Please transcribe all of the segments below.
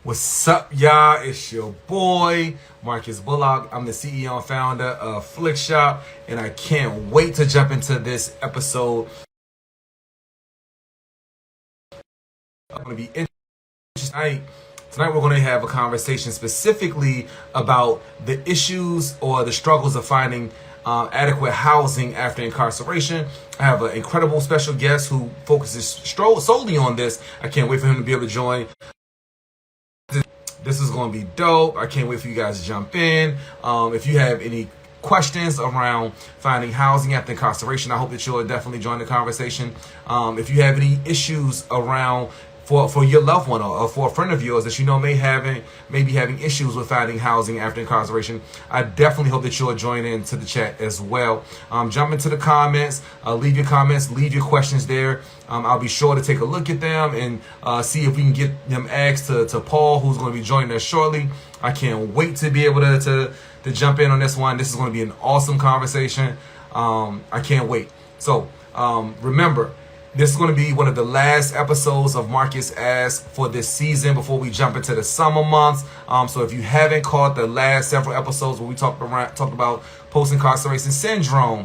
What's up, y'all? It's your boy, Marcus Bullock. I'm the CEO and founder of Flick Shop, and I can't wait to jump into this episode. I'm going to be interesting tonight. We're going to have a conversation specifically about the issues or the struggles of finding adequate housing after incarceration. I have an incredible special guest who focuses solely on this. I can't wait for him to be able to join. This is going to be dope. I can't wait for you guys to jump in. If you have any questions around finding housing after incarceration, I hope that you'll definitely join the conversation. If you have any issues around for your loved one or for a friend of yours that you know may be having issues with finding housing after incarceration, I definitely hope that you'll join in to the chat as well. Jump into the comments, leave your comments, leave your questions there. I'll be sure to take a look at them and see if we can get them asked to Paul, who's going to be joining us shortly. I can't wait to be able to jump in on this one. This is going to be an awesome conversation. I can't wait. So remember, this is going to be one of the last episodes of Marcus Ask for this season before we jump into the summer months. So if you haven't caught the last several episodes where we talked about post-incarceration syndrome,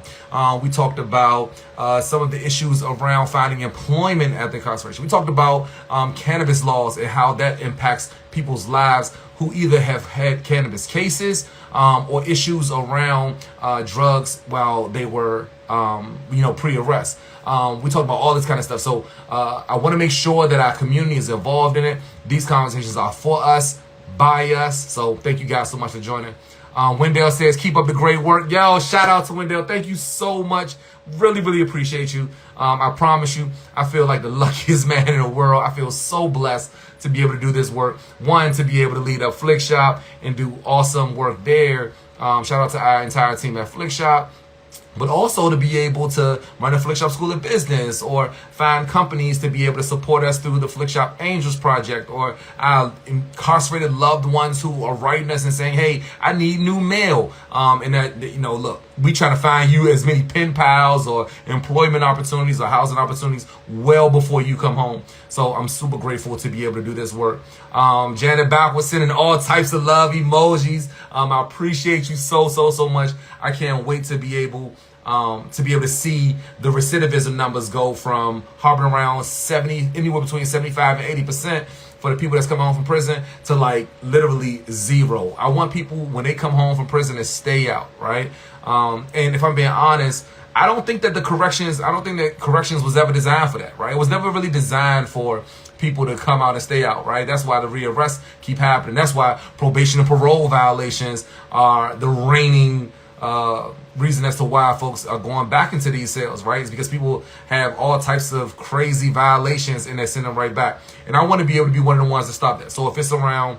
we talked about some of the issues around finding employment after incarceration. We talked about cannabis laws and how that impacts people's lives who either have had cannabis cases or issues around drugs while they were pre-arrest. We talk about all this kind of stuff. So I want to make sure that our community is involved in it. These conversations are for us, by us. So thank you guys so much for joining. Wendell says, keep up the great work. Yo, shout out to Wendell. Thank you so much. Really, really appreciate you. I promise you, I feel like the luckiest man in the world. I feel so blessed to be able to do this work. One, to be able to lead up Flick Shop and do awesome work there. Shout out to our entire team at Flick Shop. But also to be able to run a Flick Shop School of Business or find companies to be able to support us through the Flick Shop Angels Project, or our incarcerated loved ones who are writing us and saying, hey, I need new mail. And that, look, we try to find you as many pen pals or employment opportunities or housing opportunities well before you come home. So I'm super grateful to be able to do this work. Janet Bach was sending all types of love emojis. I appreciate you so much. I can't wait to be able to see the recidivism numbers go from hovering around 70, anywhere between 75 and 80% for the people that's coming home from prison to like literally zero. I want people when they come home from prison to stay out, right? And if I'm being honest, I don't think that corrections was ever designed for that, right? It was never really designed for people to come out and stay out, right? That's why the rearrests keep happening. That's why probation and parole violations are the reigning reason as to why folks are going back into these cells, right? It's because people have all types of crazy violations and they send them right back. And I want to be able to be one of the ones to stop that. So if it's around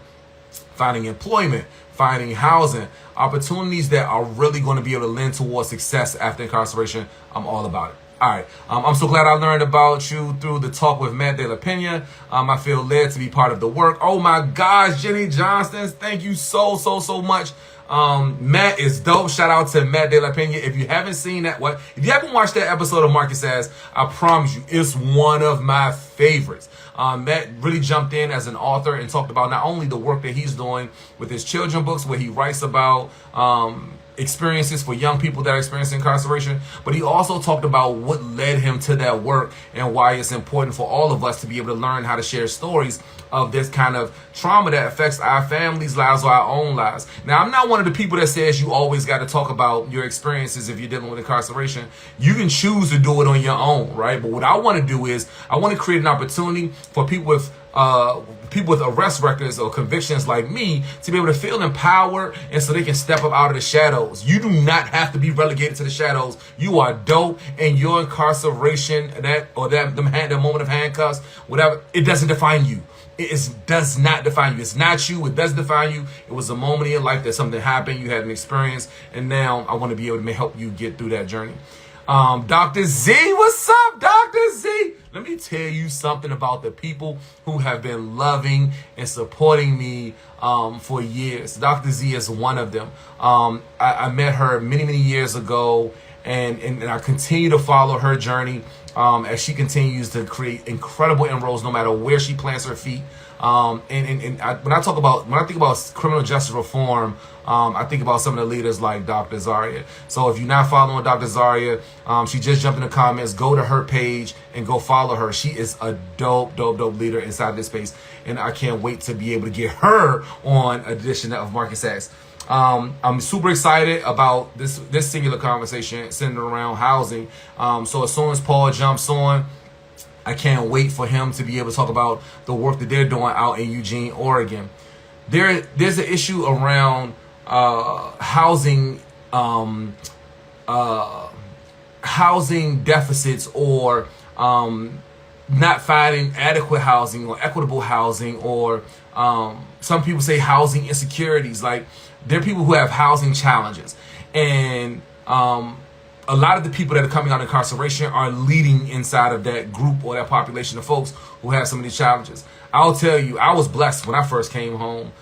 finding employment, finding housing, opportunities that are really going to be able to lend towards success after incarceration, I'm all about it. All right. I'm so glad I learned about you through the talk with Matt De La Pena. I feel led to be part of the work. Oh my gosh, Jenny Johnston, thank you so much. Matt is dope. Shout out to Matt De La Pena. If you haven't seen that, if you haven't watched that episode of Marcus Says, I promise you, it's one of my favorites. Matt really jumped in as an author and talked about not only the work that he's doing with his children books, where he writes about experiences for young people that are experiencing incarceration, but he also talked about what led him to that work and why it's important for all of us to be able to learn how to share stories of this kind of trauma that affects our families' lives or our own lives. Now, I'm not one of the people that says you always got to talk about your experiences if you're dealing with incarceration. You can choose to do it on your own, right? But what I want to do is I want to create an opportunity for people with arrest records or convictions like me to be able to feel empowered, and so they can step up out of the shadows. You do not have to be relegated to the shadows. You are dope, and your incarceration, that moment of handcuffs, whatever, it doesn't define you. It does not define you. It's not you. It doesn't define you. It was a moment in your life that something happened. You had an experience, and now I want to be able to help you get through that journey. Dr. Z, what's up, Dr. Z? Let me tell you something about the people who have been loving and supporting me for years. Dr. Z is one of them. I met her many years ago and I continue to follow her journey as she continues to create incredible inroads no matter where she plants her feet. When I think about criminal justice reform, I think about some of the leaders like Dr. Zaria. So if you're not following Dr. Zaria, she just jumped in the comments. Go to her page and go follow her. She is a dope leader inside this space, and I can't wait to be able to get her on an edition of Market Sacks. I'm super excited about this singular conversation centered around housing. So as soon as Paul jumps on, I can't wait for him to be able to talk about the work that they're doing out in Eugene, Oregon. There's an issue around housing deficits, or not finding adequate housing or equitable housing, or some people say housing insecurities. Like, there are people who have housing challenges, and a lot of the people that are coming out of incarceration are leading inside of that group or that population of folks who have some of these challenges. I'll tell you, I was blessed when I first came home,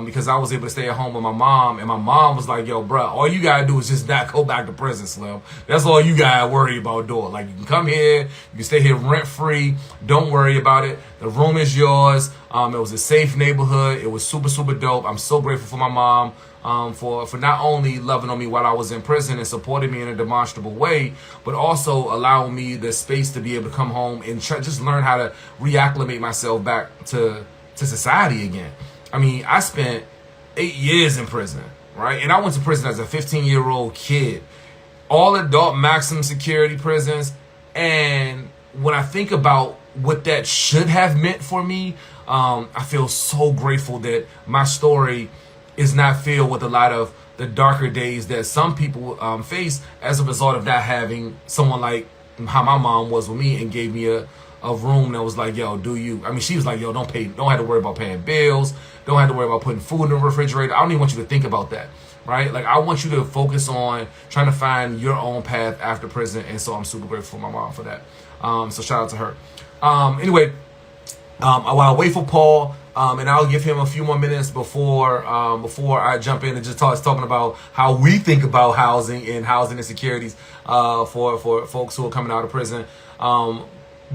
because I was able to stay at home with my mom, and my mom was like, yo, bro, all you gotta do is just not go back to prison, Slim. That's all you gotta worry about doing. Like, you can come here, you can stay here rent free, don't worry about it. The room is yours. It was a safe neighborhood. It was super dope. I'm so grateful for my mom, for not only loving on me while I was in prison and supporting me in a demonstrable way, but also allowing me the space to be able to come home and just learn how to reacclimate myself back to society again. I mean, I spent 8 years in prison, right? And I went to prison as a 15-year-old kid. All adult maximum security prisons. And when I think about what that should have meant for me, I feel so grateful that my story is not filled with a lot of the darker days that some people face as a result of not having someone like how my mom was with me and gave me a room that was like, yo, do you? I mean, she was like, yo, don't have to worry about paying bills. Don't have to worry about putting food in the refrigerator. I don't even want you to think about that, right? Like, I want you to focus on trying to find your own path after prison. And so I'm super grateful for my mom for that. So shout out to her. Anyway, while I wait for Paul, and I'll give him a few more minutes before I jump in and just talking about how we think about housing and housing insecurities for folks who are coming out of prison.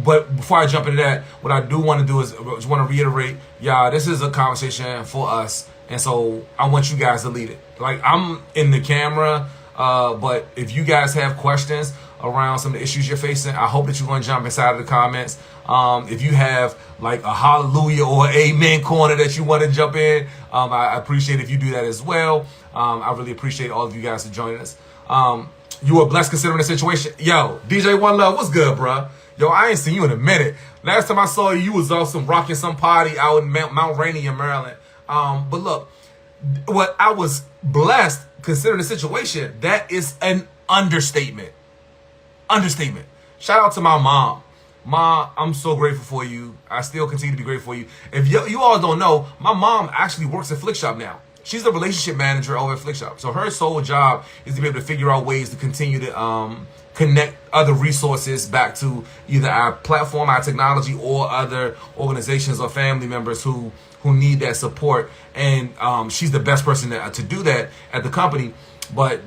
But before I jump into that, what I do want to do is just want to reiterate, y'all, this is a conversation for us, and so I want you guys to lead it. Like, I'm in the camera, but if you guys have questions around some of the issues you're facing, I hope that you're going to jump inside of the comments. If you have like a hallelujah or amen corner that you want to jump in, I appreciate if you do that as well. I really appreciate all of you guys for joining us. You were blessed considering the situation. Yo, DJ One Love, what's good, bro? Yo, I ain't seen you in a minute. Last time I saw you, you was awesome rocking some party out in Mount Rainier, Maryland. But look, what I was blessed considering the situation, that is an understatement. Understatement. Shout out to my mom. Ma, I'm so grateful for you. I still continue to be grateful for you. If you all don't know, my mom actually works at Flick Shop now. She's the relationship manager over at Flick Shop. So her sole job is to be able to figure out ways to continue to connect other resources back to either our platform, our technology, or other organizations or family members who need that support. And she's the best person to do that at the company. But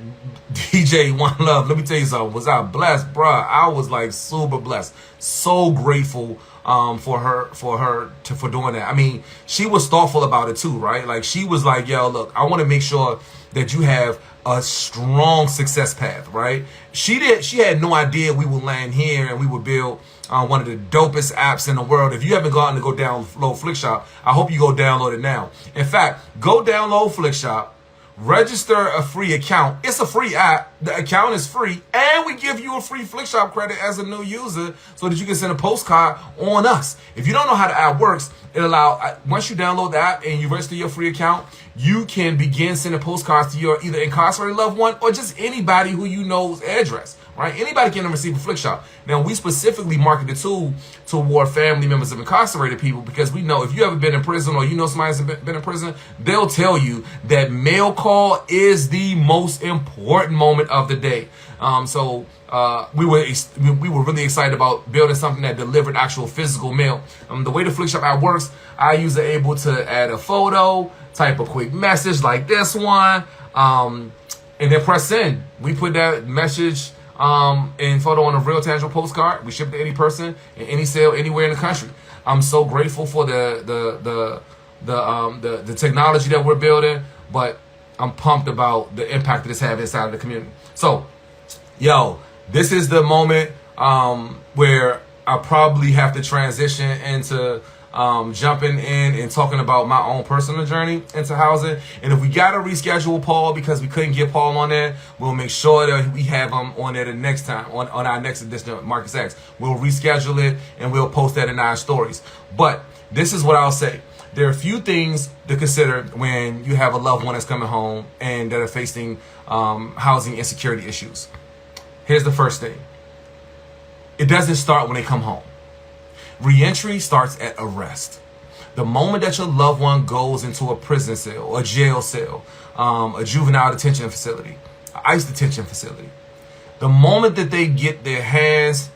DJ One Love, let me tell you something. Was I blessed, bruh? I was like super blessed. So grateful for doing that. I mean, she was thoughtful about it too, right? Like, she was like, yo, look, I want to make sure that you have a strong success path, right? She had no idea we would land here and we would build one of the dopest apps in the world. If you haven't gotten to go download Flick Shop, I hope you go download it now. In fact, go download Flick Shop. Register a free account. It's a free app. The account is free. And we give you a free Flick Shop credit as a new user so that you can send a postcard on us. If you don't know how the app works, once you download the app and you register your free account, you can begin sending postcards to your either incarcerated loved one or just anybody who you know's address. Right? Anybody can receive a Flick Shop. Now, we specifically market the tool toward family members of incarcerated people because we know if you ever been in prison or you know somebody's been in prison, they'll tell you that mail call is the most important moment of the day. So we were really excited about building something that delivered actual physical mail. The way the Flick Shop app works, our user able to add a photo, type a quick message like this one, and then press send. We put that message and photo on a real tangible postcard. We ship to any person in any sale anywhere in the country. I'm so grateful for the technology that we're building, but I'm pumped about the impact that it's having inside of the community. So, yo, this is the moment where I probably have to transition into jumping in and talking about my own personal journey into housing. And if we got to reschedule Paul because we couldn't get Paul on there, we'll make sure that we have him on there the next time, on our next edition of Marcus X. We'll reschedule it and we'll post that in our stories. But this is what I'll say. There are a few things to consider when you have a loved one that's coming home and that are facing housing insecurity issues. Here's the first thing. It doesn't start when they come home. Reentry starts at arrest. The moment that your loved one goes into a prison cell, a jail cell, a juvenile detention facility, an ICE detention facility, the moment that they get their hands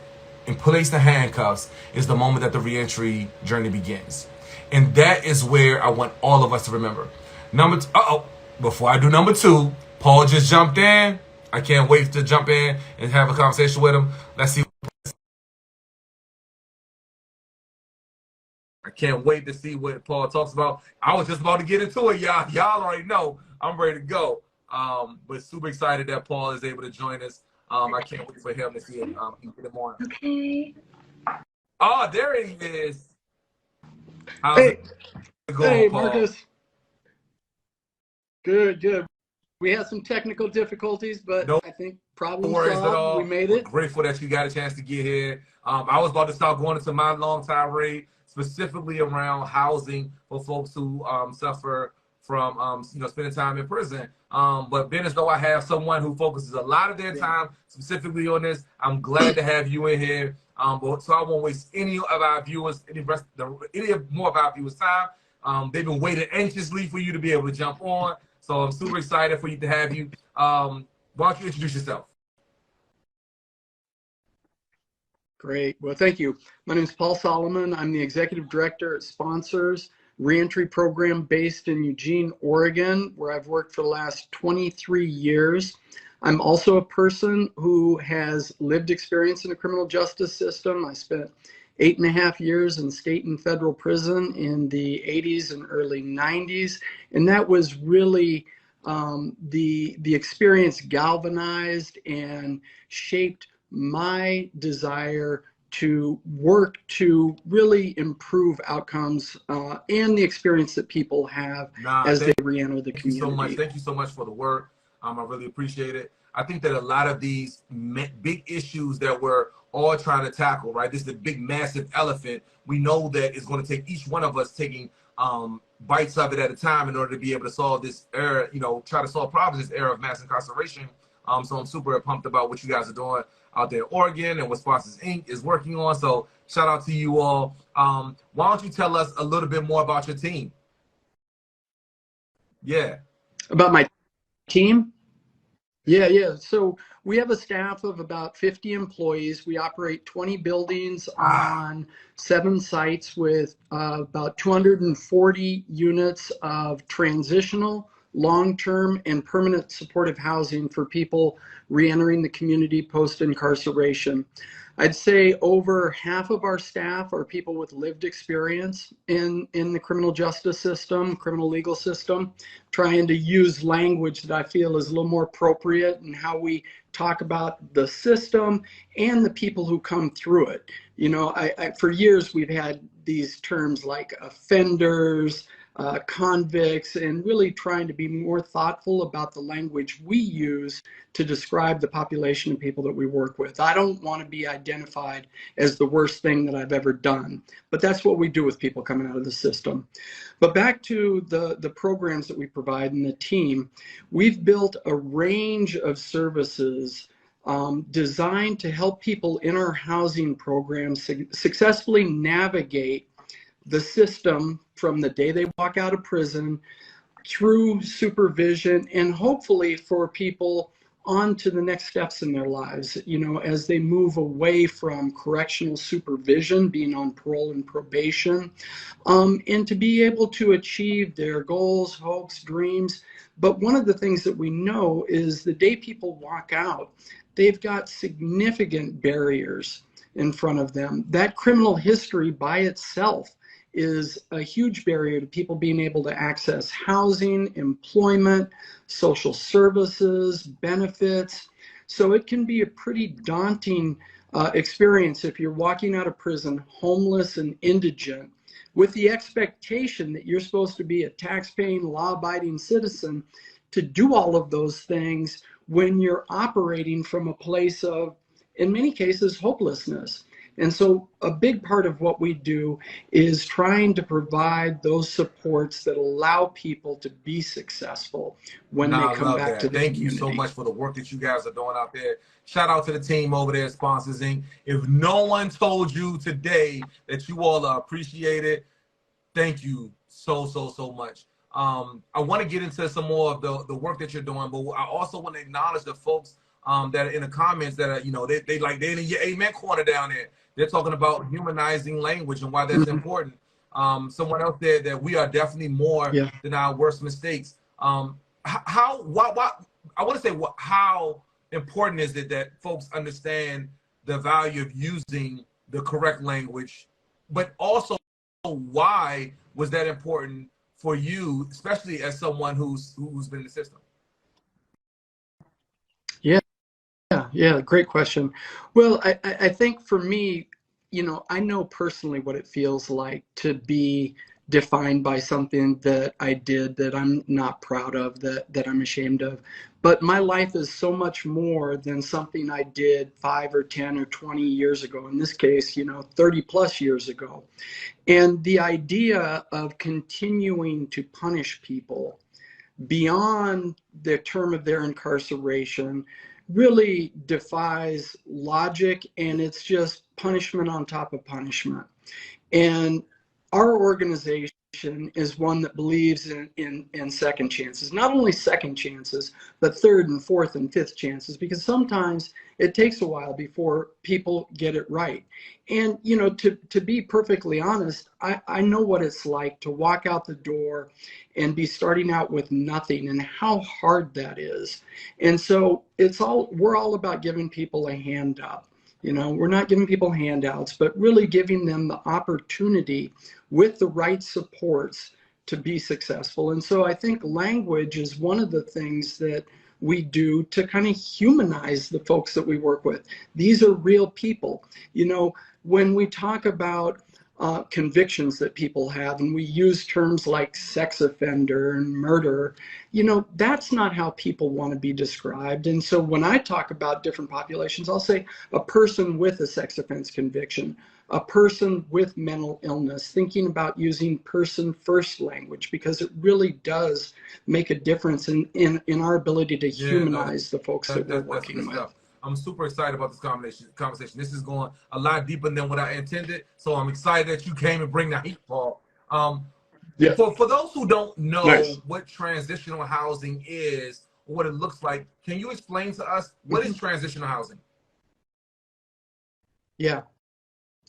and place the handcuffs is the moment that the reentry journey begins. And that is where I want all of us to remember. Before I do number two, Paul just jumped in. I can't wait to jump in and have a conversation with him. Let's see. I can't wait to see what Paul talks about. I was just about to get into it, y'all. Y'all already know I'm ready to go. But super excited that Paul is able to join us. I can't wait for him to see him in the morning. Okay. Oh, there he is. How's Hey, it going, Paul? Marcus. Good. We had some technical difficulties, but I think problem solved. We made it. We're grateful that you got a chance to get here. I was about to start going into my long tirade, specifically around housing for folks who suffer from spending time in prison. But being as though I have someone who focuses a lot of their time specifically on this, I'm glad to have you in here. So I won't waste any of our viewers, any more of our viewers' time. They've been waiting anxiously for you to be able to jump on. So I'm super excited for you to have you. Why don't you introduce yourself? Great. Well, thank you. My name is Paul Solomon. I'm the executive director at Sponsors Reentry Program based in Eugene, Oregon, where I've worked for the last 23 years. I'm also a person who has lived experience in the criminal justice system. I spent 8.5 years in state and federal prison in the 80s and early 90s. And that was really the experience galvanized and shaped my desire to work to really improve outcomes and the experience that people have as they re-enter the community. Thank you so much for the work. I really appreciate it. I think that a lot of these big issues that we're all trying to tackle, right? This is the big, massive elephant. We know that it's going to take each one of us taking bites of it at a time in order to be able to solve this era, try to solve problems, this era of mass incarceration. So I'm super pumped about what you guys are doing out there in Oregon and what Sponsors Inc. is working on. So shout out to you all. Why don't you tell us a little bit more about your team? Yeah. About my team? Yeah. So we have a staff of about 50 employees. We operate 20 buildings on 7 sites with about 240 units of transitional, long-term, and permanent supportive housing for people re-entering the community post-incarceration. I'd say over half of our staff are people with lived experience in the criminal justice system, criminal legal system, trying to use language that I feel is a little more appropriate in how we talk about the system and the people who come through it. For years we've had these terms like offenders, convicts, and really trying to be more thoughtful about the language we use to describe the population of people that we work with. I don't want to be identified as the worst thing that I've ever done, but that's what we do with people coming out of the system. But back to the programs that we provide and the team, we've built a range of services designed to help people in our housing programs successfully navigate the system from the day they walk out of prison through supervision, and hopefully for people on to the next steps in their lives, as they move away from correctional supervision, being on parole and probation, and to be able to achieve their goals, hopes, dreams. But one of the things that we know is the day people walk out, they've got significant barriers in front of them. That criminal history by itself is a huge barrier to people being able to access housing, employment, social services, benefits. So it can be a pretty daunting experience if you're walking out of prison homeless and indigent with the expectation that you're supposed to be a tax-paying, law-abiding citizen to do all of those things when you're operating from a place of, in many cases, hopelessness. And so a big part of what we do is trying to provide those supports that allow people to be successful when they Nah, I come love back to that. the Thank you so community. much for the work that you guys are doing out there. Shout out to the team over there, Sponsors Inc. If no one told you today that you all are appreciated, thank you so much. I want to get into some more of the work that you're doing, but I also want to acknowledge the folks that are in the comments that are, they're in your amen corner down there. They're talking about humanizing language and why that's Mhm. important. Someone else there that we are definitely more Yeah. than our worst mistakes. I want to say how important is it that folks understand the value of using the correct language, but also why was that important for you, especially as someone who's been in the system? Yeah. Yeah, great question. Well, I think for me, I know personally what it feels like to be defined by something that I did that I'm not proud of, that I'm ashamed of. But my life is so much more than something I did 5 or 10 or 20 years ago. In this case, 30 plus years ago. And the idea of continuing to punish people beyond the term of their incarceration really defies logic, and it's just punishment on top of punishment. And our organization is one that believes in second chances, not only second chances, but third and fourth and fifth chances, because sometimes it takes a while before people get it right. And, to be perfectly honest, I know what it's like to walk out the door and be starting out with nothing and how hard that is. And so we're all about giving people a hand up. We're not giving people handouts, but really giving them the opportunity with the right supports to be successful. And so I think language is one of the things that we do to kind of humanize the folks that we work with. These are real people. When we talk about convictions that people have, and we use terms like sex offender and murder, that's not how people want to be described. And so when I talk about different populations, I'll say a person with a sex offense conviction, a person with mental illness, thinking about using person first language, because it really does make a difference in our ability to Yeah, no, humanize the folks that we're that's good working with. stuff. I'm super excited about this conversation. This is going a lot deeper than what I intended, so I'm excited that you came and bring the heat, Paul. Yeah, For those who don't know nice. what transitional housing is or what it looks like, can you explain to us what is transitional housing? Yeah.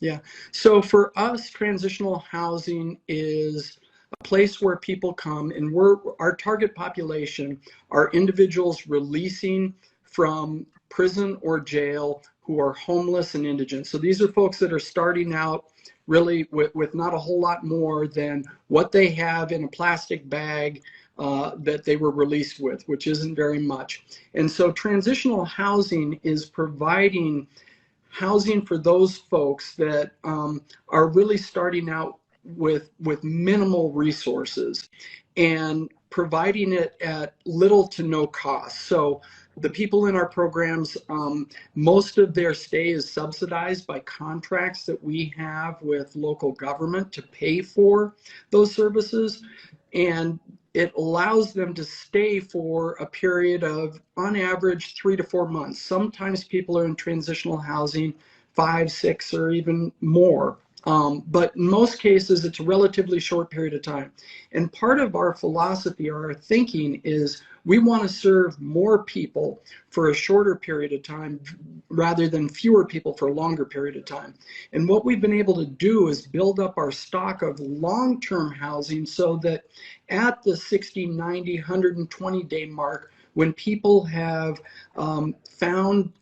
Yeah. So for us, transitional housing is a place where people come, and our target population are individuals releasing from prison or jail who are homeless and indigent. So these are folks that are starting out really with not a whole lot more than what they have in a plastic bag that they were released with, which isn't very much. And so transitional housing is providing housing for those folks that are really starting out with minimal resources and providing it at little to no cost. So the people in our programs, most of their stay is subsidized by contracts that we have with local government to pay for those services. And it allows them to stay for a period of, on average, 3 to 4 months. Sometimes people are in transitional housing 5, 6, or even more But in most cases, it's a relatively short period of time. And part of our philosophy or our thinking is we want to serve more people for a shorter period of time rather than fewer people for a longer period of time. And what we've been able to do is build up our stock of long-term housing so that at the 60, 90, 120-day mark, when people have found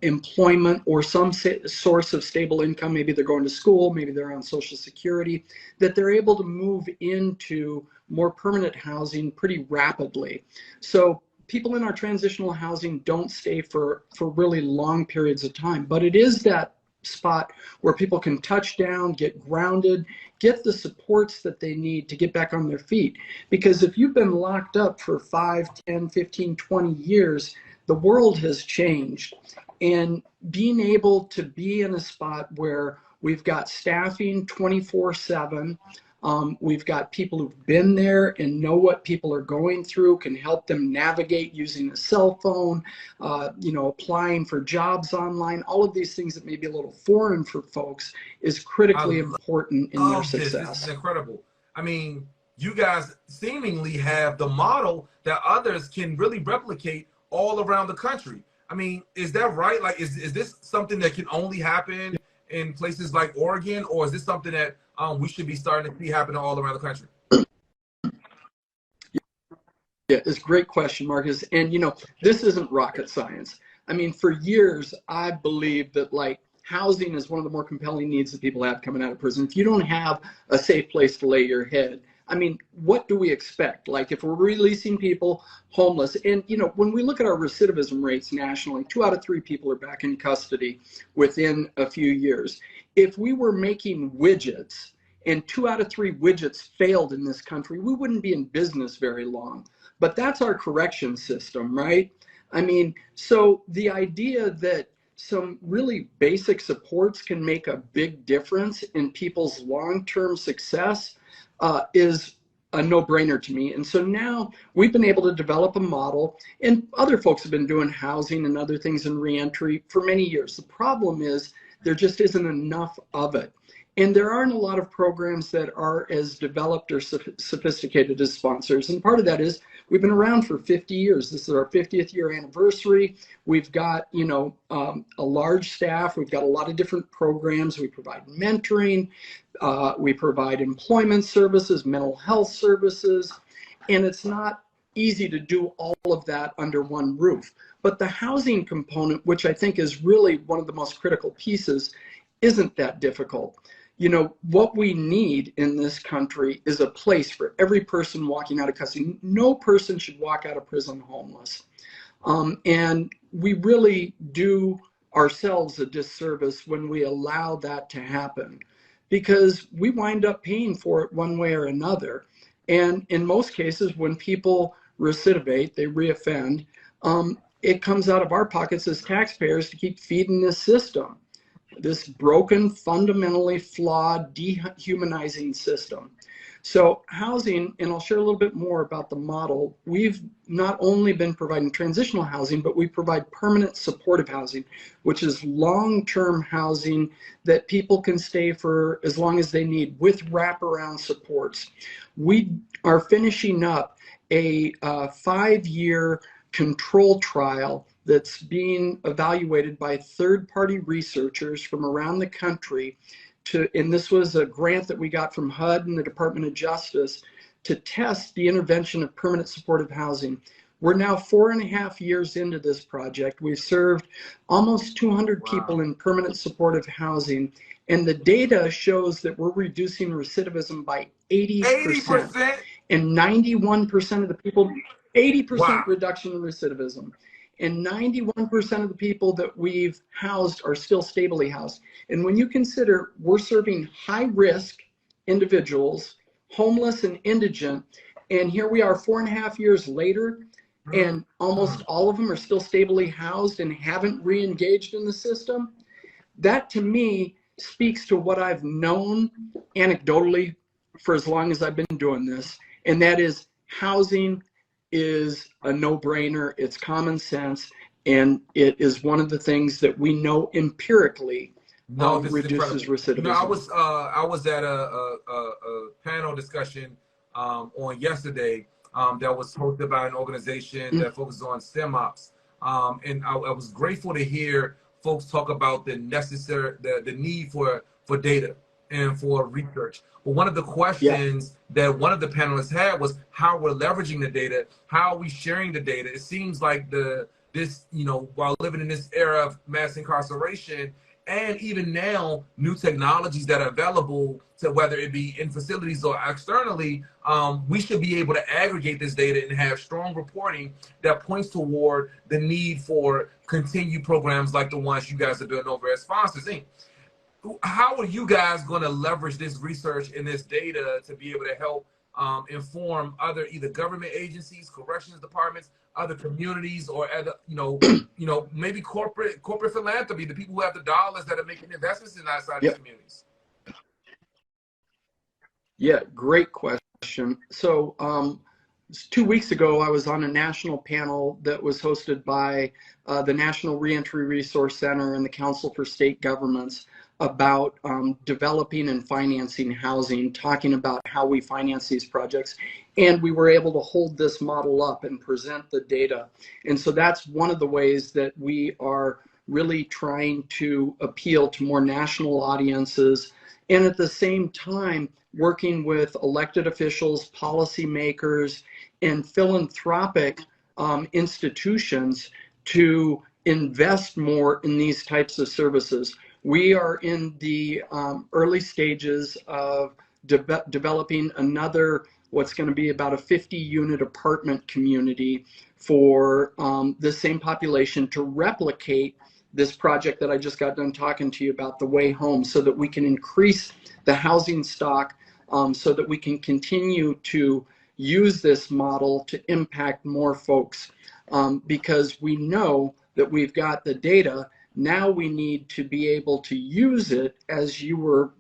employment or some source of stable income, maybe they're going to school, maybe they're on Social Security, that they're able to move into more permanent housing pretty rapidly. So people in our transitional housing don't stay for really long periods of time, but it is that spot where people can touch down, get grounded, get the supports that they need to get back on their feet. Because if you've been locked up for 5, 10, 15, 20 years, the world has changed. And being able to be in a spot where we've got staffing 24/7, we've got people who've been there and know what people are going through, can help them navigate using a cell phone, applying for jobs online. All of these things that may be a little foreign for folks is critically important in their success. This is incredible. I mean, you guys seemingly have the model that others can really replicate all around the country. I mean, is that right? Like, is this something that can only happen in places like Oregon, or is this something that we should be starting to see happening all around the country? Yeah, it's a great question, Marcus. And, this isn't rocket science. I mean, for years, I believed that, housing is one of the more compelling needs that people have coming out of prison. If you don't have a safe place to lay your head, I mean, what do we expect? Like, if we're releasing people homeless, and, when we look at our recidivism rates nationally, 2 out of 3 people are back in custody within a few years. If we were making widgets and 2 out of 3 widgets failed in this country, we wouldn't be in business very long. But that's our correction system, right? I mean, so the idea that some really basic supports can make a big difference in people's long-term success is a no-brainer to me. And so now we've been able to develop a model, and other folks have been doing housing and other things in reentry for many years. The problem is there just isn't enough of it. And there aren't a lot of programs that are as developed or sophisticated as sponsors. And part of that is we've been around for 50 years. This is our 50th year anniversary. We've got, a large staff. We've got a lot of different programs. We provide mentoring. We provide employment services, mental health services. And it's not easy to do all of that under one roof. But the housing component, which I think is really one of the most critical pieces, isn't that difficult. What we need in this country is a place for every person walking out of custody. No person should walk out of prison homeless. And we really do ourselves a disservice when we allow that to happen, because we wind up paying for it one way or another. And in most cases, when people recidivate, they reoffend, it comes out of our pockets as taxpayers to keep feeding this system. This broken, fundamentally flawed, dehumanizing system. So housing, and I'll share a little bit more about the model, we've not only been providing transitional housing, but we provide permanent supportive housing, which is long-term housing that people can stay for as long as they need with wraparound supports. We are finishing up a 5-year control trial that's being evaluated by third-party researchers from around the country and this was a grant that we got from HUD and the Department of Justice to test the intervention of permanent supportive housing. We're now 4.5 years into this project. We've served almost 200 people in permanent supportive housing, and the data shows that we're reducing recidivism by 80%. And 91% of the people, 80% reduction in recidivism. And 91% of the people that we've housed are still stably housed. And when you consider we're serving high-risk individuals, homeless and indigent, and here we are 4.5 years later, and almost all of them are still stably housed and haven't re-engaged in the system, that to me speaks to what I've known anecdotally for as long as I've been doing this, and that is housing is a no-brainer. It's common sense, and it is one of the things that we know empirically No, this is reduces incredible. You know, recidivism. I was at a panel discussion on yesterday that was hosted by an organization that focuses on STEM ops, and I was grateful to hear folks talk about the need for data and for research. But one of the Yeah, questions that one of the panelists had was how we're leveraging the data, how are we sharing the data? It seems like while living in this era of mass incarceration, and even now, new technologies that are available to whether it be in facilities or externally, we should be able to aggregate this data and have strong reporting that points toward the need for continued programs like the ones you guys are doing over at Sponsors Inc. How are you guys going to leverage this research and this data to be able to help inform other either government agencies, corrections departments, other communities, or other maybe corporate philanthropy, the people who have the dollars that are making investments in outside these communities? Yeah, great question. So 2 weeks ago, I was on a national panel that was hosted by the National Reentry Resource Center and the Council for State Governments about developing and financing housing, talking about how we finance these projects. And we were able to hold this model up and present the data. And so that's one of the ways that we are really trying to appeal to more national audiences, and at the same time working with elected officials, policymakers, and philanthropic institutions to invest more in these types of services. We are in the early stages of developing another, what's going to be about a 50-unit apartment community for the same population to replicate this project that I just got done talking to you about, the Way Home, so that we can increase the housing stock, so that we can continue to use this model to impact more folks, because we know that we've got the data. Now we need to be able to use it, as you were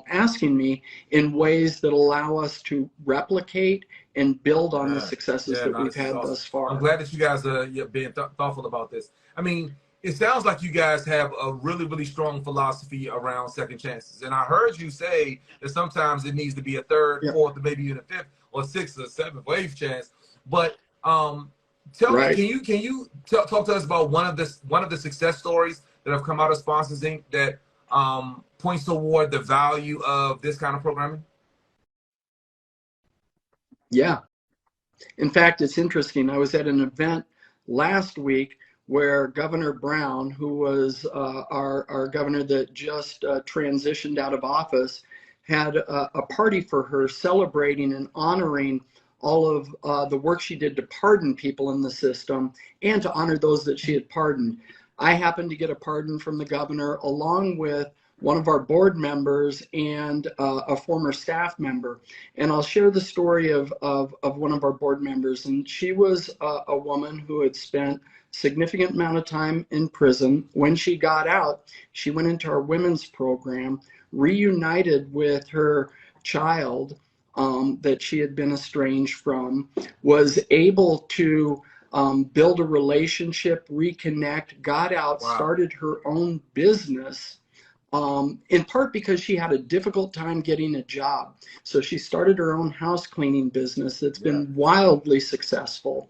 asking me, in ways that allow us to replicate and build on the successes that we've had thus far. I'm glad that you guys are being thoughtful about this. I mean, it sounds like you guys have a really, really strong philosophy around second chances. And I heard you say that sometimes it needs to be a third, fourth, or maybe even a fifth or sixth or seventh or eighth chance. But tell me, can you talk to us about one of the success stories that have come out of Sponsors Inc. that points toward the value of this kind of programming? Yeah. In fact, it's interesting. I was at an event last week where Governor Brown, who was our governor that just transitioned out of office, had a party for her celebrating and honoring all of the work she did to pardon people in the system and to honor those that she had pardoned. I happened to get a pardon from the governor, along with one of our board members and a former staff member. And I'll share the story of one of our board members. And she was a woman who had spent significant amount of time in prison. When she got out, she went into our women's program, reunited with her child that she had been estranged from, was able to build a relationship, reconnect, got out, started her own business, in part because she had a difficult time getting a job. So she started her own house cleaning business that's been wildly successful,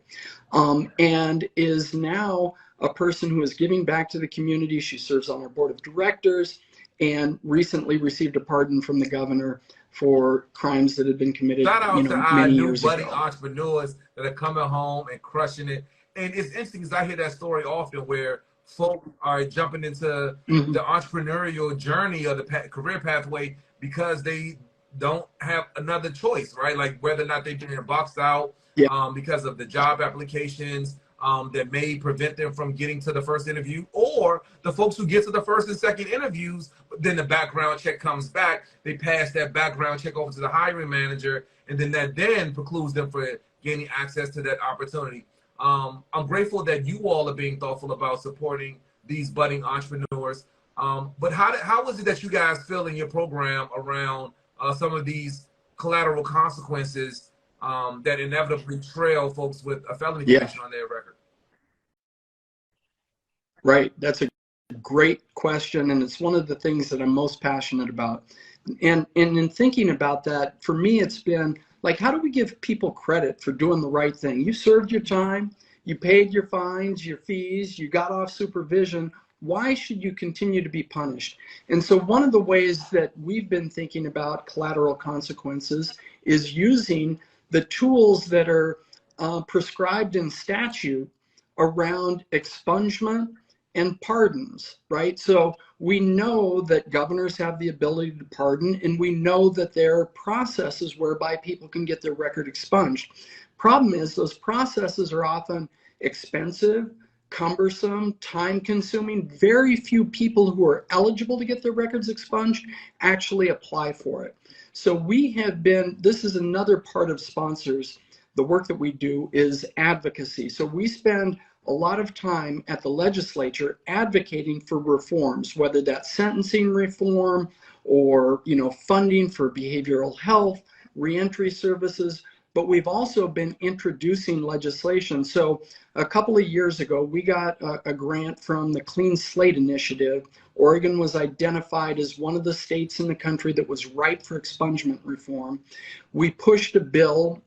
and is now a person who is giving back to the community. She serves on our board of directors and recently received a pardon from the governor for crimes that had been committed, Shout out to our many new years budding ago. entrepreneurs that are coming home and crushing it. And it's interesting because I hear that story often where folks are jumping into the entrepreneurial journey or the career pathway because they don't have another choice, right? Like whether or not they're being boxed out because of the job applications that may prevent them from getting to the first interview, or the folks who get to the first and second interviews, but then the background check comes back, they pass that background check over to the hiring manager, and then that then precludes them for gaining access to that opportunity. I'm grateful that you all are being thoughtful about supporting these budding entrepreneurs. But how is it that you guys feel in your program around some of these collateral consequences that inevitably trail folks with a felony conviction on their record? Right. That's a Great question, and it's one of the things that I'm most passionate about. And in thinking about that, for me, it's been like, how do we give people credit for doing the right thing? You served your time, you paid your fines, your fees, you got off supervision. Why should you continue to be punished? And so one of the ways that we've been thinking about collateral consequences is using the tools that are prescribed in statute around expungement and pardons, right? So we know that governors have the ability to pardon, and we know that there are processes whereby people can get their record expunged. Problem is, those processes are often expensive, cumbersome, time-consuming. Very few people who are eligible to get their records expunged actually apply for it. So we have been, this is another part of sponsors, the work that we do is advocacy. So we spend a lot of time at the legislature advocating for reforms, whether that's sentencing reform or, funding for behavioral health, reentry services. But we've also been introducing legislation. So a couple of years ago, we got a grant from the Clean Slate Initiative. Oregon was identified as one of the states in the country that was ripe for expungement reform. We pushed a bill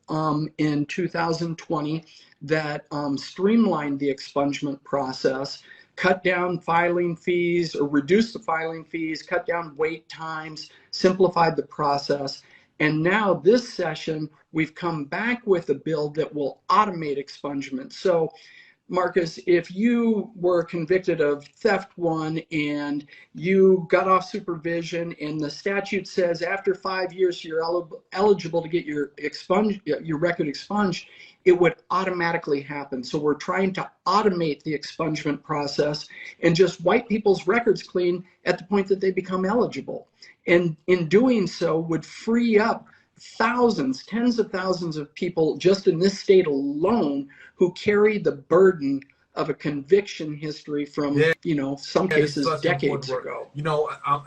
in 2020 that streamlined the expungement process, cut down filing fees or reduced the filing fees, cut down wait times, simplified the process. And now this session, we've come back with a bill that will automate expungement. So Marcus, if you were convicted of theft 1 and you got off supervision and the statute says after 5 years you're eligible to get your record expunged, it would automatically happen. So we're trying to automate the expungement process and just wipe people's records clean at the point that they become eligible. And in doing so would free up thousands, tens of thousands of people just in this state alone who carry the burden of a conviction history from, some cases decades ago.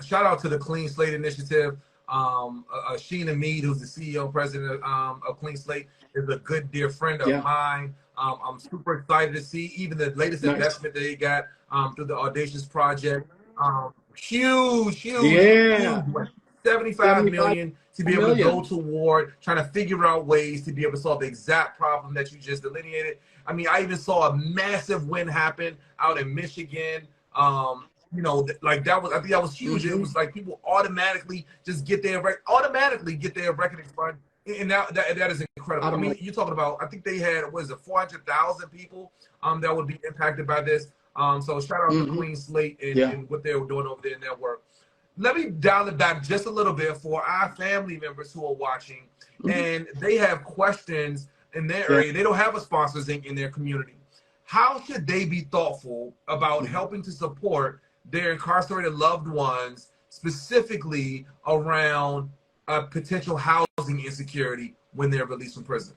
Shout out to the Clean Slate Initiative. Sheena Mead, who's the CEO and president of Clean Slate, is a good dear friend of mine. I'm super excited to see even the latest investment that they got through the Audacious Project. Huge, like 75 million to be able to go toward trying to figure out ways to be able to solve the exact problem that you just delineated. I mean, I even saw a massive win happen out in Michigan. Like that was, I think that was huge. It was like people automatically just get their record expunged, and that is incredible. I mean, you're talking about, I think they had, 400,000 people that would be impacted by this. So shout out to Queen Slate and what they were doing over there in their work. Let me dial it back just a little bit for our family members who are watching, and they have questions in their area. They don't have a sponsors in their community. How should they be thoughtful about helping to support their incarcerated loved ones, specifically around potential housing insecurity when they're released from prison?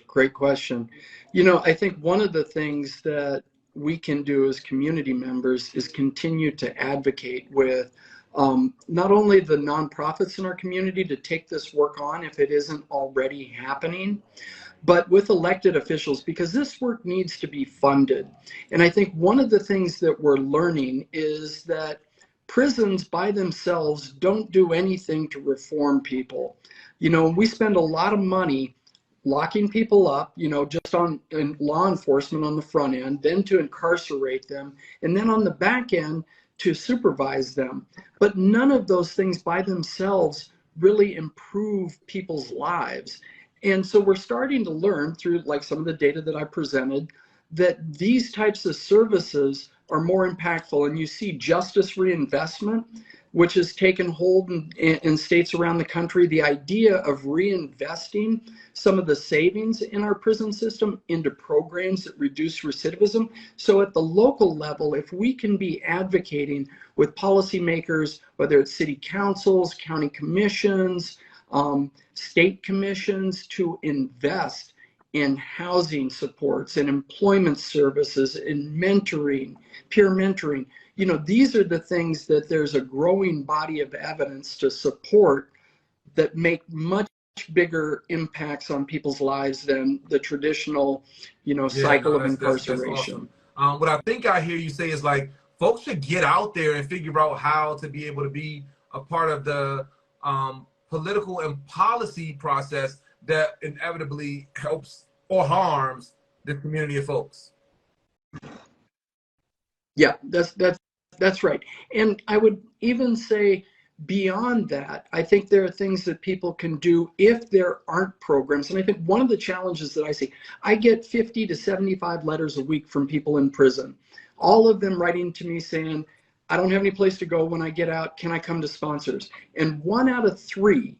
Great question. I think one of the things that we can do as community members is continue to advocate with not only the nonprofits in our community to take this work on if it isn't already happening, but with elected officials, because this work needs to be funded. And I think one of the things that we're learning is that prisons by themselves don't do anything to reform people. We spend a lot of money locking people up, just in law enforcement on the front end, then to incarcerate them, and then on the back end to supervise them. But none of those things by themselves really improve people's lives. And so we're starting to learn through like some of the data that I presented that these types of services are more impactful. And you see justice reinvestment, which has taken hold in states around the country, the idea of reinvesting some of the savings in our prison system into programs that reduce recidivism. So at the local level, if we can be advocating with policymakers, whether it's city councils, county commissions, state commissions, to invest in housing supports and employment services and mentoring, peer mentoring, these are the things that there's a growing body of evidence to support that make much bigger impacts on people's lives than the traditional, cycle of incarceration. That's What I think I hear you say is like folks should get out there and figure out how to be able to be a part of the political and policy process that inevitably helps or harms the community of folks. Yeah, that's right. And I would even say beyond that, I think there are things that people can do if there aren't programs. And I think one of the challenges that I see, I get 50 to 75 letters a week from people in prison, all of them writing to me saying, I don't have any place to go when I get out. Can I come to sponsors? And one out of three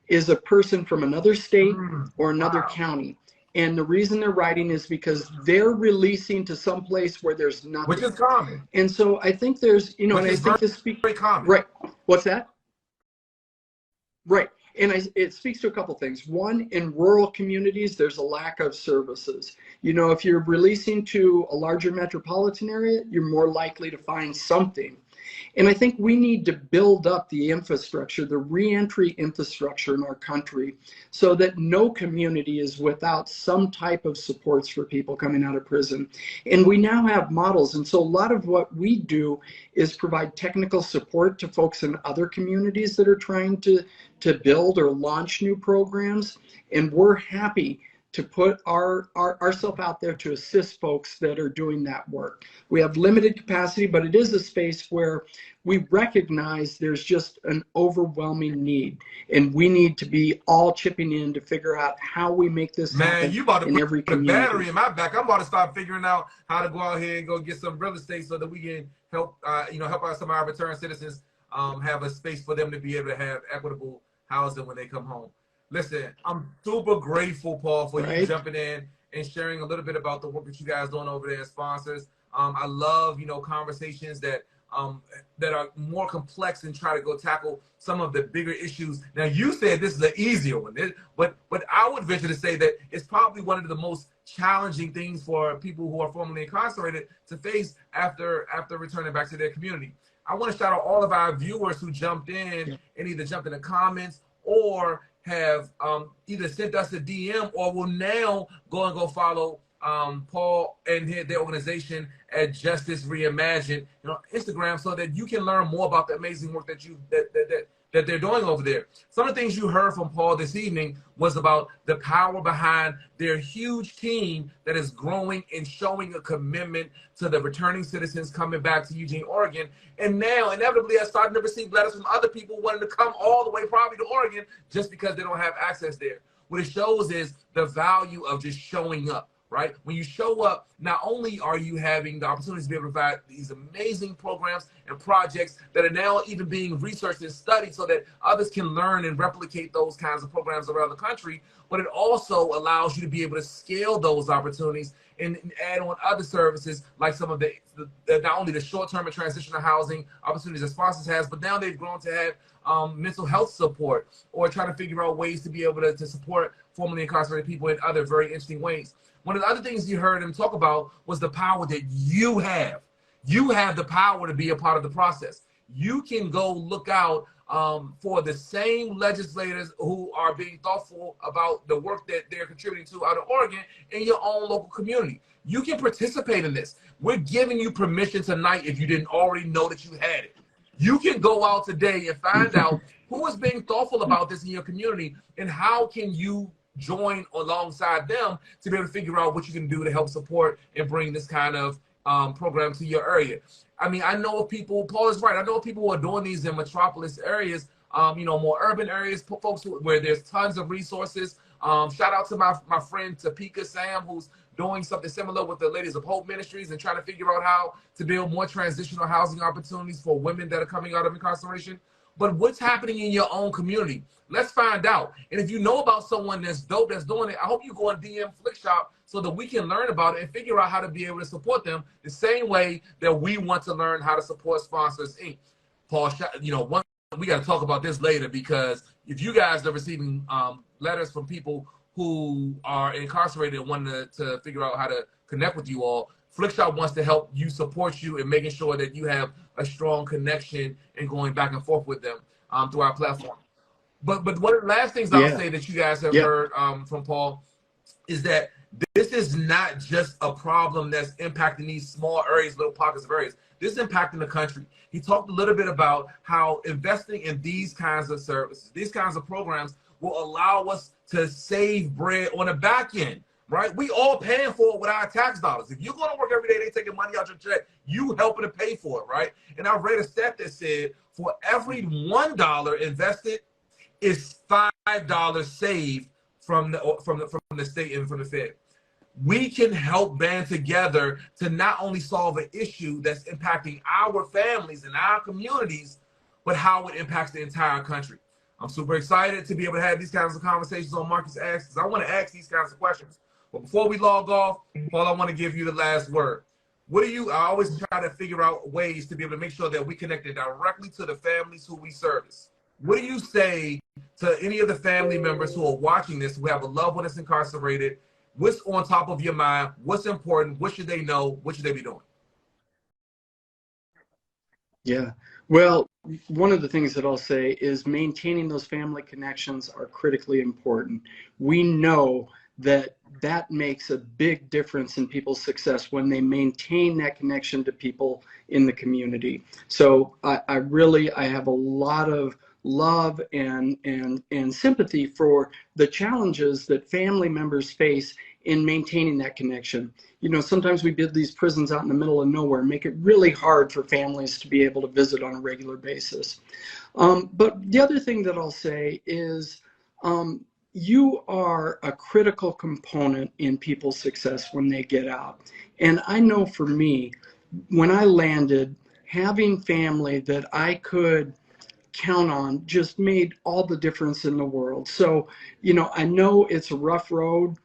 is a person from another state or another county. And the reason they're writing is because they're releasing to some place where there's nothing. Which is common. And so I think there's, you know, Which and I think this speaks very common. Right. What's that? Right. And it speaks to a couple things. One, in rural communities, there's a lack of services. You know, if you're releasing to a larger metropolitan area, you're more likely to find something. And I think we need to build up the infrastructure, the reentry infrastructure in our country, so that no community is without some type of supports for people coming out of prison. And we now have models. And so a lot of what we do is provide technical support to folks in other communities that are trying to build or launch new programs. And we're happy to put ourselves out there to assist folks that are doing that work. We have limited capacity, but it is a space where we recognize there's just an overwhelming need, and we need to be all chipping in to figure out how we make this happen. Man, you about to in put every a community. battery in my back. I'm about to start figuring out how to go out here and go get some real estate so that we can help, help out some of our returned citizens, have a space for them to be able to have equitable housing when they come home. Listen, I'm super grateful, Paul, for you jumping in and sharing a little bit about the work that you guys doing over there as sponsors. I love, conversations that are more complex and try to go tackle some of the bigger issues. Now, you said this is an easier one, but I would venture to say that it's probably one of the most challenging things for people who are formerly incarcerated to face after returning back to their community. I want to shout out all of our viewers who jumped in and either jumped in the comments or have either sent us a DM or will now go follow Paul and their organization at Justice Reimagined, Instagram, so that you can learn more about the amazing work that they're doing over there. Some of the things you heard from Paul this evening was about the power behind their huge team that is growing and showing a commitment to the returning citizens coming back to Eugene, Oregon. And now, inevitably, I started to receive letters from other people wanting to come all the way probably to Oregon just because they don't have access there. What it shows is the value of just showing up. Right? When you show up, not only are you having the opportunity to be able to provide these amazing programs and projects that are now even being researched and studied so that others can learn and replicate those kinds of programs around the country, but it also allows you to be able to scale those opportunities and add on other services like some of the not only the short-term and transitional housing opportunities that sponsors has, but now they've grown to have mental health support or trying to figure out ways to be able to support formerly incarcerated people in other very interesting ways. One of the other things you heard him talk about was the power that you have. You have the power to be a part of the process. You can go look out for the same legislators who are being thoughtful about the work that they're contributing to out of Oregon in your own local community. You can participate in this. We're giving you permission tonight if you didn't already know that you had it. You can go out today and find out who is being thoughtful about this in your community and how can you join alongside them to be able to figure out what you can do to help support and bring this kind of program to your area. I mean, I know people, Paul is right, I know people who are doing these in metropolis areas, more urban areas, folks where there's tons of resources. Shout out to my friend Topeka Sam, who's doing something similar with the Ladies of Hope Ministries and trying to figure out how to build more transitional housing opportunities for women that are coming out of incarceration. But what's happening in your own community? Let's find out. And if you know about someone that's dope that's doing it, I hope you go on DM Flickshop so that we can learn about it and figure out how to be able to support them the same way that we want to learn how to support Sponsors Inc. Paul, we got to talk about this later, because if you guys are receiving letters from people who are incarcerated and wanting to figure out how to connect with you all, Flickshop wants to help you, support you, and making sure that you have a strong connection and going back and forth with them through our platform. But one of the last things I'll say that you guys have heard from Paul is that This is not just a problem that's impacting these small areas, little pockets of areas. This is impacting the country. He talked a little bit about how investing in these kinds of services, these kinds of programs will allow us to save bread on the back end, right? We all paying for it with our tax dollars. If you're going to work every day, they taking money out your check, you helping to pay for it, right? And I read a stat that said for every $1 invested is $5 saved from the state and from the Fed. We can help band together to not only solve an issue that's impacting our families and our communities, but how it impacts the entire country. I'm super excited to be able to have these kinds of conversations on Marcus Asks, because I want to ask these kinds of questions. But before we log off, Paul, I want to give you the last word. I always try to figure out ways to be able to make sure that we connected directly to the families who we service. What do you say to any of the family members who are watching this, who have a loved one that's incarcerated? What's on top of your mind? What's important? What should they know? What should they be doing? Yeah. Well, one of the things that I'll say is maintaining those family connections are critically important. We know that that makes a big difference in people's success when they maintain that connection to people in the community. So I have a lot of love and sympathy for the challenges that family members face in maintaining that connection. You know, sometimes we build these prisons out in the middle of nowhere, make it really hard for families to be able to visit on a regular basis. But the other thing that I'll say is you are a critical component in people's success when they get out. And I know for me, when I landed, having family that I could count on just made all the difference in the world. So, you know, I know it's a rough road,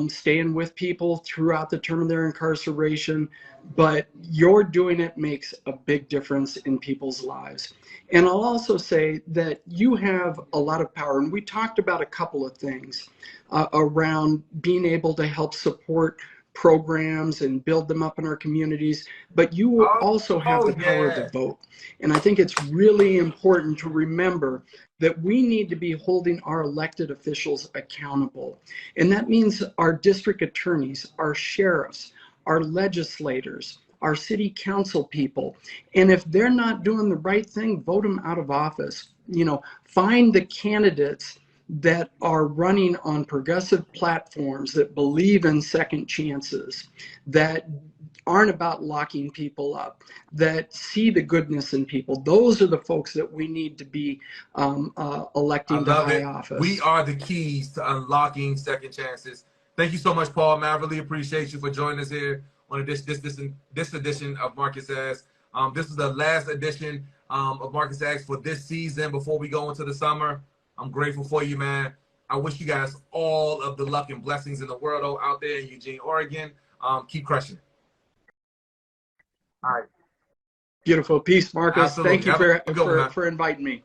staying with people throughout the term of their incarceration, but your doing it makes a big difference in people's lives. And I'll also say that you have a lot of power, and we talked about a couple of things around being able to help support programs and build them up in our communities, but you also have the power of the vote. And I think it's really important to remember that we need to be holding our elected officials accountable. And that means our district attorneys, our sheriffs, our legislators, our city council people. And if they're not doing the right thing, vote them out of office. You know, find the candidates that are running on progressive platforms that believe in second chances, that aren't about locking people up, that see the goodness in people. Those are the folks that we need to be electing to high office. We are the keys to unlocking second chances. Thank you so much, Paul, man. I really appreciate you for joining us here on this edition of Marcus Asks. This is the last edition of Marcus Asks for this season before we go into the summer. I'm grateful for you, man. I wish you guys all of the luck and blessings in the world out there in Eugene, Oregon. Keep crushing it. All right. Beautiful. Peace, Marcus. Absolutely. Thank you for inviting me.